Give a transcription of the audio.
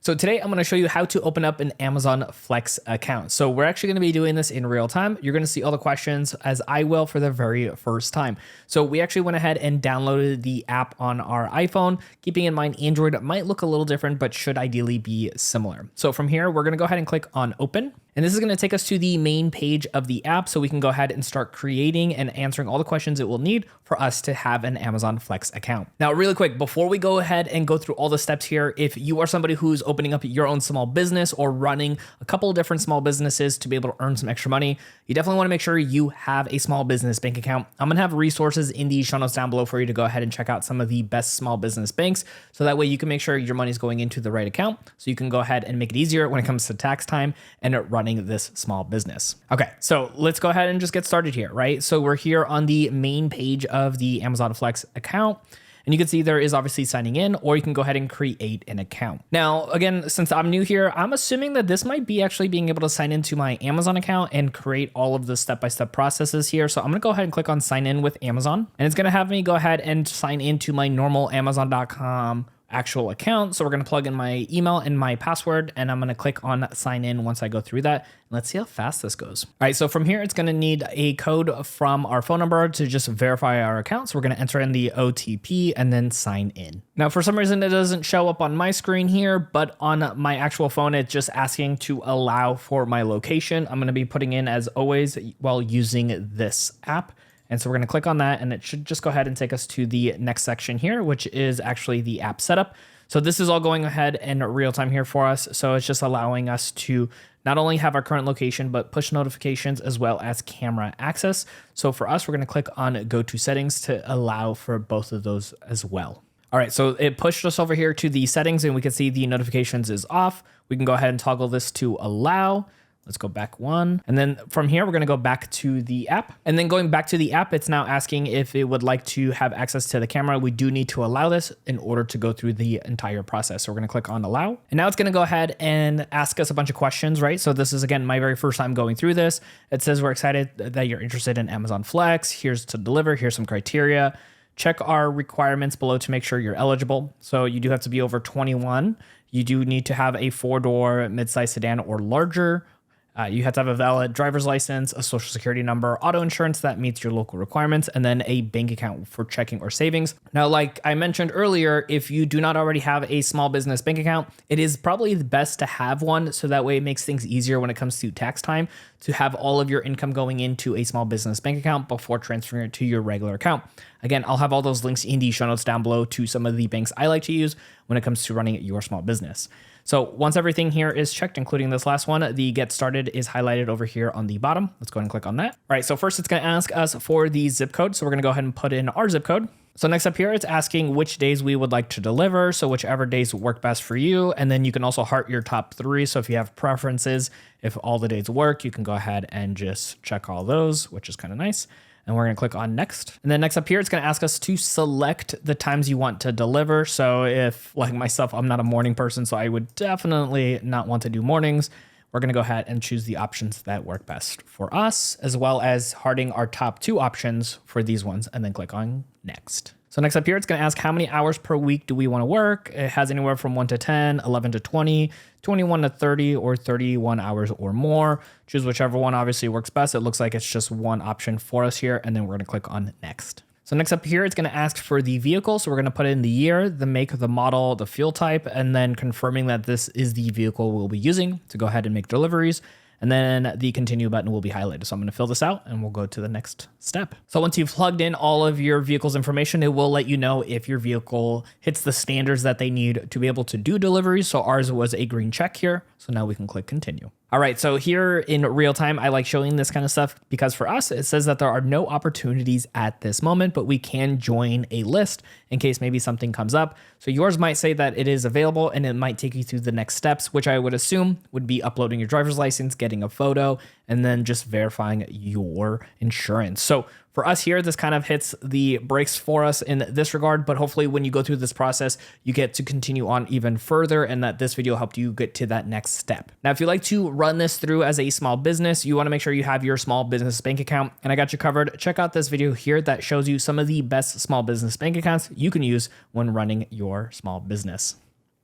So today I'm going to show you how to open up an Amazon Flex account. So we're actually going to be doing this in real time. You're going to see all the questions as I will for the very first time. So we actually went ahead and downloaded the app on our iPhone. Keeping in mind, Android might look a little different, but should ideally be similar. So from here, we're going to go ahead and click on open. And this is going to take us to the main page of the app so we can go ahead and start creating and answering all the questions it will need for us to have an Amazon Flex account. Now, really quick, before we go ahead and go through all the steps here, if you are somebody who's opening up your own small business or running a couple of different small businesses to be able to earn some extra money, you definitely want to make sure you have a small business bank account. I'm going to have resources in the show notes down below for you to go ahead and check out some of the best small business banks. So that way you can make sure your money is going into the right account. So you can go ahead and make it easier when it comes to tax time and running this small business. Okay, so let's go ahead and just get started here, right? So we're here on the main page of the Amazon Flex account. And you can see there is obviously signing in, or you can go ahead and create an account. Now, again, since I'm new here, I'm assuming that this might be actually being able to sign into my Amazon account and create all of the step-by-step processes here. So I'm gonna go ahead and click on sign in with Amazon, and it's gonna have me go ahead and sign into my normal Amazon.com actual account. So we're going to plug in my email and my password, and I'm going to click on sign in once I go through that. Let's see how fast this goes. All right, so from here, it's going to need a code from our phone number to just verify our account. So we're going to enter in the OTP and then sign in. Now, for some reason, it doesn't show up on my screen here, but on my actual phone, it's just asking to allow for my location. I'm going to be putting in, as always, while using this app. And so we're going to click on that, and it should just go ahead and take us to the next section here, which is actually the app setup. So this is all going ahead in real time here for us. So it's just allowing us to not only have our current location, but push notifications as well as camera access. So for us, we're going to click on go to settings to allow for both of those as well. All right, so it pushed us over here to the settings, and we can see the notifications is off. We can go ahead and toggle this to allow. Let's go back one. And then from here, we're going to go back to the app. And then going back to the app, it's now asking if it would like to have access to the camera. We do need to allow this in order to go through the entire process. So we're going to click on allow. And now it's going to go ahead and ask us a bunch of questions, right? So this is, again, my very first time going through this. It says we're excited that you're interested in Amazon Flex. Here's to deliver. Here's some criteria. Check our requirements below to make sure you're eligible. So you do have to be over 21. You do need to have a 4-door midsize sedan or larger. You have to have a valid driver's license, a social security number, auto insurance that meets your local requirements, and then a bank account for checking or savings. Now, like I mentioned earlier, if you do not already have a small business bank account, it is probably the best to have one. So that way it makes things easier when it comes to tax time to have all of your income going into a small business bank account before transferring it to your regular account. Again, I'll have all those links in the show notes down below to some of the banks I like to use when it comes to running your small business. So once everything here is checked, including this last one, the get started is highlighted over here on the bottom. Let's go ahead and click on that. All right, so first it's going to ask us for the zip code. So we're going to go ahead and put in our zip code. So next up here, it's asking which days we would like to deliver. So whichever days work best for you. And then you can also heart your top 3. So if you have preferences, if all the days work, you can go ahead and just check all those, which is kind of nice. And we're going to click on next. And then next up here, it's going to ask us to select the times you want to deliver. So if, like myself, I'm not a morning person, so I would definitely not want to do mornings. We're going to go ahead and choose the options that work best for us, as well as hearting our top 2 options for these ones, and then click on next. So next up here, it's going to ask how many hours per week do we want to work. It has anywhere from 1 to 10, 11 to 20, 21 to 30, or 31 hours or more. Choose whichever one obviously works best. It looks like it's just one option for us here, and then we're going to click on next. So next up here, it's going to ask for the vehicle. So we're going to put in the year, the make, the model, the fuel type, and then confirming that this is the vehicle we'll be using to go ahead and make deliveries. And then the continue button will be highlighted. So I'm going to fill this out and we'll go to the next step. So once you've plugged in all of your vehicle's information, it will let you know if your vehicle hits the standards that they need to be able to do deliveries. So ours was a green check here. So now we can click continue. All right, so here in real time, I like showing this kind of stuff because for us, it says that there are no opportunities at this moment, but we can join a list in case maybe something comes up. So yours might say that it is available and it might take you through the next steps, which I would assume would be uploading your driver's license, getting a photo, and then just verifying your insurance. So for us here, this kind of hits the brakes for us in this regard, but hopefully when you go through this process, you get to continue on even further and that this video helped you get to that next step. Now, if you like to run this through as a small business, you want to make sure you have your small business bank account, and I got you covered. Check out this video here that shows you some of the best small business bank accounts you can use when running your small business.